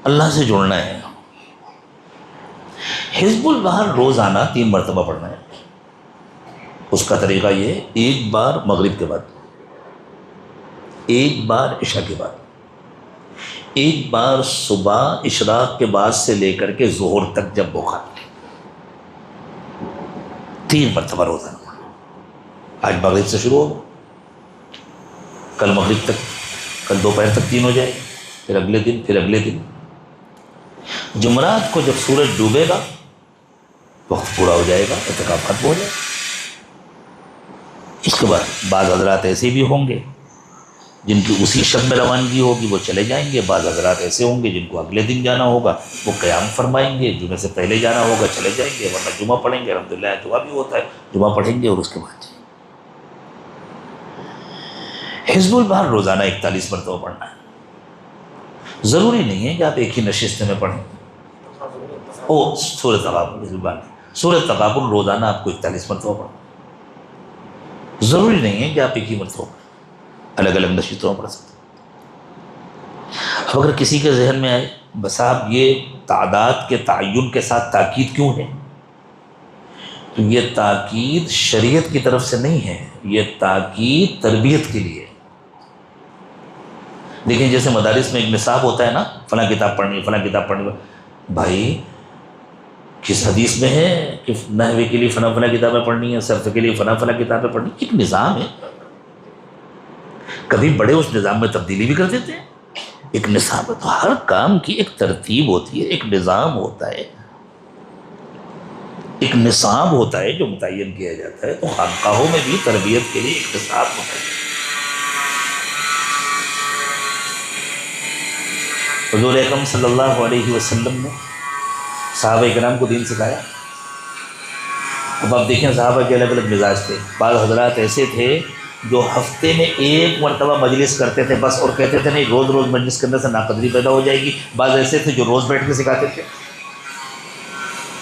اللہ سے جڑنا ہے۔ حزب البحر روزانہ 3 مرتبہ پڑھنا ہے۔ اس کا طریقہ یہ ہے، 1 بار مغرب کے بعد، 1 بار عشاء کے بعد، 1 بار صبح اشراق کے بعد سے لے کر کے ظہر تک جب بخار لے، 3 مرتبہ روزانہ۔ آج مغرب سے شروع ہو، کل مغرب تک، کل دوپہر تک 3 ہو جائے، پھر اگلے دن، پھر اگلے دن۔ جمعرات کو جب سورج ڈوبے گا وقت پورا ہو جائے گا، اعتکاف ختم ہو جائے گا۔ اس کے بعد بعض حضرات ایسے بھی ہوں گے جن کی اسی شب میں روانگی ہوگی، وہ چلے جائیں گے۔ بعض حضرات ایسے ہوں گے جن کو اگلے دن جانا ہوگا، وہ قیام فرمائیں گے، جمعے سے پہلے جانا ہوگا چلے جائیں گے، ورنہ جمعہ پڑھیں گے۔ الحمدللہ جمعہ بھی ہوتا ہے، جمعہ پڑھیں گے اور اس کے بعد جائیں گے۔ حزب البحر روزانہ 41 مرتبہ پڑھنا ہے۔ ضروری نہیں ہے کہ آپ ایک ہی نشست میں پڑھیں۔ سورۃ تغابن، حزب البحر سورۃ تغابن روزانہ آپ کو 41 مرتبہ پڑھنا، ضروری نہیں ہے کہ آپ ایک ہی مرتبہ پڑھیں، الگ الگ نشستوں میں پڑھ سکتے ہیں۔ اب اگر کسی کے ذہن میں آئے بس آپ یہ تعداد کے تعین کے ساتھ تاکید کیوں ہے، تو یہ تاکید شریعت کی طرف سے نہیں ہے، یہ تاکید تربیت کے لیے۔ دیکھیں جیسے مدارس میں ایک نصاب ہوتا ہے نا، فلاں کتاب پڑھنی ہے، فلاں کتاب پڑھنی ہے۔ بھائی کس حدیث میں ہے کہ نحوے کے لیے فلاں فلاں کتابیں پڑھنی ہیں، صرف کے لیے فلاں فلاں کتابیں پڑھنی؟ ایک نظام ہے، کبھی بڑے اس نظام میں تبدیلی بھی کر دیتے ہیں۔ ایک نصاب ہے، تو ہر کام کی ایک ترتیب ہوتی ہے، ایک نظام ہوتا ہے، ایک نصاب ہوتا ہے جو متعین کیا جاتا ہے۔ تو خانقاہوں میں بھی تربیت کے لیے ایک نصاب ہوتا ہے۔ حضور اکرم صلی اللہ علیہ وسلم نے صحابہ کرام کو دین سکھایا۔ اب آپ دیکھیں صحابہ کے الگ الگ مزاج تھے۔ بعض حضرات ایسے تھے جو ہفتے میں 1 مرتبہ مجلس کرتے تھے بس، اور کہتے تھے نہیں روز روز مجلس کرنے سے ناقدری پیدا ہو جائے گی۔ بعض ایسے تھے جو روز بیٹھ کے سکھاتے تھے،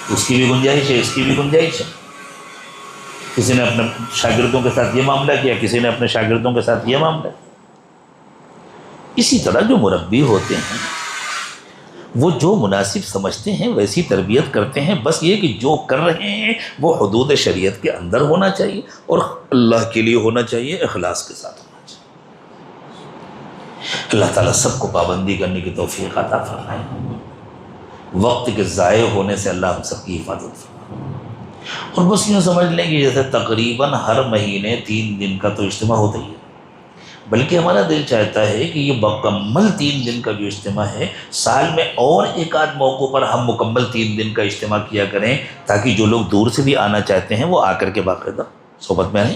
اس کی بھی گنجائش ہے، اس کی بھی گنجائش ہے۔ کسی نے اپنے شاگردوں کے ساتھ یہ معاملہ کیا، کسی نے اپنے شاگردوں کے ساتھ یہ معاملہ۔ اسی طرح جو مربی ہوتے ہیں وہ جو مناسب سمجھتے ہیں ویسی تربیت کرتے ہیں، بس یہ کہ جو کر رہے ہیں وہ حدود شریعت کے اندر ہونا چاہیے اور اللہ کے لیے ہونا چاہیے، اخلاص کے ساتھ ہونا چاہیے۔ اللہ تعالیٰ سب کو پابندی کرنے کی توفیق عطا فرمائے، وقت کے ضائع ہونے سے اللہ ہم سب کی حفاظت فرمائے۔ اور بس یوں سمجھ لیں کہ جیسے تقریباً ہر مہینے 3 دن کا تو اجتماع ہوتا ہی ہے، بلکہ ہمارا دل چاہتا ہے کہ یہ مکمل 3 دن کا جو اجتماع ہے، سال میں اور ایک آدھ موقع پر ہم مکمل 3 دن کا اجتماع کیا کریں، تاکہ جو لوگ دور سے بھی آنا چاہتے ہیں وہ آ کر کے باقاعدہ صحبت میں آئیں۔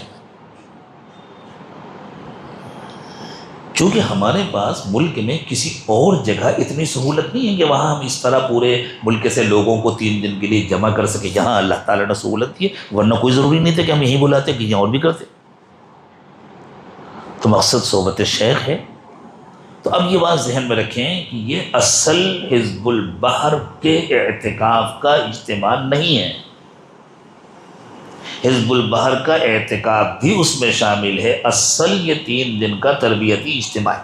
چونکہ ہمارے پاس ملک میں کسی اور جگہ اتنی سہولت نہیں ہے کہ وہاں ہم اس طرح پورے ملک سے لوگوں کو 3 دن کے لیے جمع کر سکیں۔ یہاں اللہ تعالیٰ نے سہولت دی ہے، ورنہ کوئی ضروری نہیں تھا کہ ہم یہیں بلاتے، کہ یہاں اور بھی کرتے۔ تو مقصد صحبت شیخ ہے۔ تو اب یہ بات ذہن میں رکھیں کہ یہ اصل حزب البحر کے اعتکاف کا اجتماع نہیں ہے۔ حزب البحر کا اعتکاف بھی اس میں شامل ہے، اصل یہ 3 دن کا تربیتی اجتماع ہے،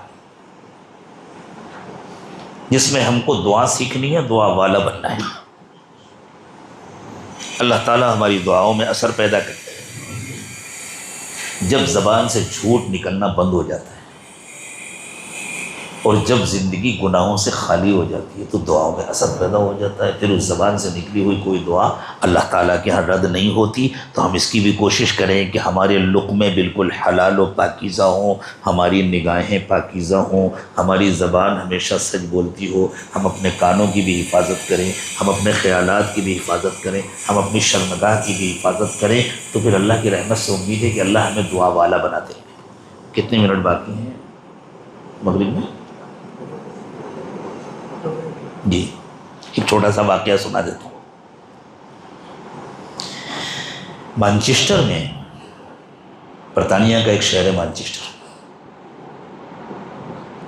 جس میں ہم کو دعا سیکھنی ہے، دعا والا بننا ہے۔ اللہ تعالیٰ ہماری دعاؤں میں اثر پیدا کرتا ہے جب زبان سے جھوٹ نکلنا بند ہو جاتا ہے، اور جب زندگی گناہوں سے خالی ہو جاتی ہے تو دعاؤں میں اثر پیدا ہو جاتا ہے، پھر اس زبان سے نکلی ہوئی کوئی دعا اللہ تعالیٰ کے ہاں رد نہیں ہوتی۔ تو ہم اس کی بھی کوشش کریں کہ ہمارے لقمے بالکل حلال و پاکیزہ ہوں، ہماری نگاہیں پاکیزہ ہوں، ہماری زبان ہمیشہ سچ بولتی ہو، ہم اپنے کانوں کی بھی حفاظت کریں، ہم اپنے خیالات کی بھی حفاظت کریں، ہم اپنی شرمگاہ کی بھی حفاظت کریں، تو پھر اللہ کی رحمت سے امید ہے کہ اللہ ہمیں دعا والا بنا دے گا۔ کتنے منٹ باقی ہیں مغرب میں؟ جی ایک چھوٹا سا واقعہ سنا دیتا ہوں۔ مانچسٹر میں، برطانیہ کا ایک شہر ہے مانچسٹر،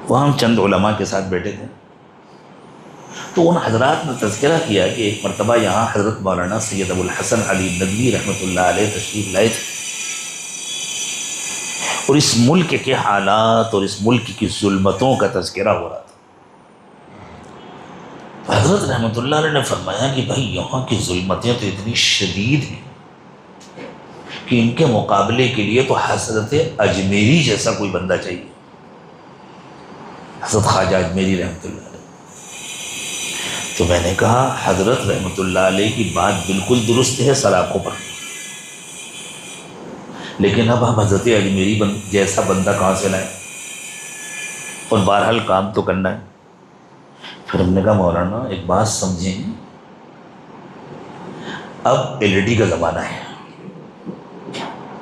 وہاں ہم چند علماء کے ساتھ بیٹھے تھے، تو ان حضرات نے تذکرہ کیا کہ ایک مرتبہ یہاں حضرت مولانا سید ابو الحسن علی ندوی رحمۃ اللہ علیہ تشریف لائے تھے، اور اس ملک کے حالات اور اس ملک کی ظلمتوں کا تذکرہ ہو رہا تھا۔ حضرت رحمۃ اللہ علیہ نے فرمایا کہ بھائی یہاں کی ظلمتیں تو اتنی شدید ہیں کہ ان کے مقابلے کے لیے تو حضرت اجمیری جیسا کوئی بندہ چاہیے، حضرت خواجہ اجمیری رحمۃ اللہ علیہ۔ تو میں نے کہا حضرت رحمۃ اللہ علیہ کی بات بالکل درست ہے سراخوں پر، لیکن اب ہم حضرت اجمیری جیسا بندہ کہاں سے لائیں، اور بہرحال کام تو کرنا ہے۔ پھر ہم نے کہا مولانا ایک بات سمجھیں، اب LED کا زمانہ ہے،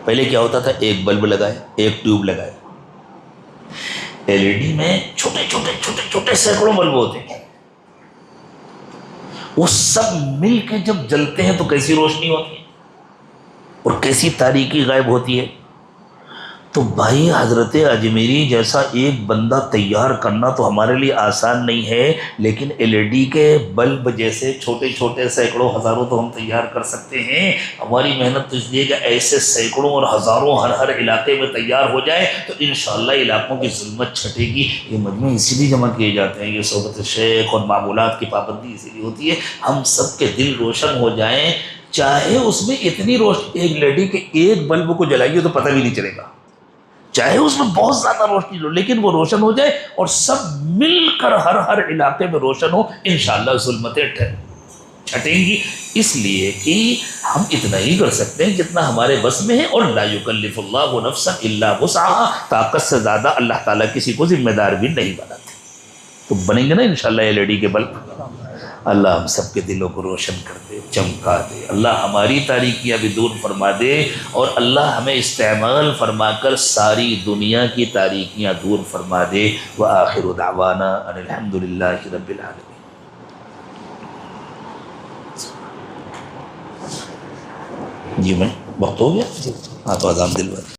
پہلے کیا ہوتا تھا ایک بلب لگائے، ایک ٹیوب لگائے، LED میں چھوٹے چھوٹے چھوٹے چھوٹے سینکڑوں بلب ہوتے ہیں، وہ سب مل کے جب جلتے ہیں تو کیسی روشنی ہوتی ہے اور کیسی تاریکی غائب ہوتی ہے۔ تو بھائی حضرت اجمیری جیسا ایک بندہ تیار کرنا تو ہمارے لیے آسان نہیں ہے، لیکن LED کے بلب جیسے چھوٹے چھوٹے سینکڑوں ہزاروں تو ہم تیار کر سکتے ہیں۔ ہماری محنت تو اس لیے کہ ایسے سینکڑوں اور ہزاروں ہر علاقے میں تیار ہو جائے تو انشاءاللہ علاقوں کی ظلمت چھٹے گی۔ یہ مجمع اسی لیے جمع کیے جاتے ہیں، یہ صحبت شیخ اور معمولات کی پابندی اسی لیے ہوتی ہے، ہم سب کے دل روشن ہو جائیں، چاہے اس میں اتنی روشنی ایک LED کے ایک بلب کو جلائیے تو پتہ بھی نہیں چلے گا، چاہے اس میں بہت زیادہ روشنی ہو، لیکن وہ روشن ہو جائے اور سب مل کر ہر علاقے میں روشن ہو، انشاءاللہ ظلمتیں چھٹیں گی۔ اس لیے کہ ہم اتنا ہی کر سکتے ہیں جتنا ہمارے بس میں ہے، اور لا یکلف اللہ نفسا الا وسعها، طاقت سے زیادہ اللہ تعالیٰ کسی کو ذمہ دار بھی نہیں بناتے۔ تو بنیں گے نا انشاءاللہ LED کے بلب۔ اللہ ہم سب کے دلوں کو روشن کر دے، چمکا دے، اللہ ہماری تاریکیاں بھی دور فرما دے، اور اللہ ہمیں استعمال فرما کر ساری دنیا کی تاریکیاں دور فرما دے۔ وآخر دعوانا ان الحمد للہ رب العالمین۔ جی میں وقت ہو گیا؟ ہاں تو اذان دلوا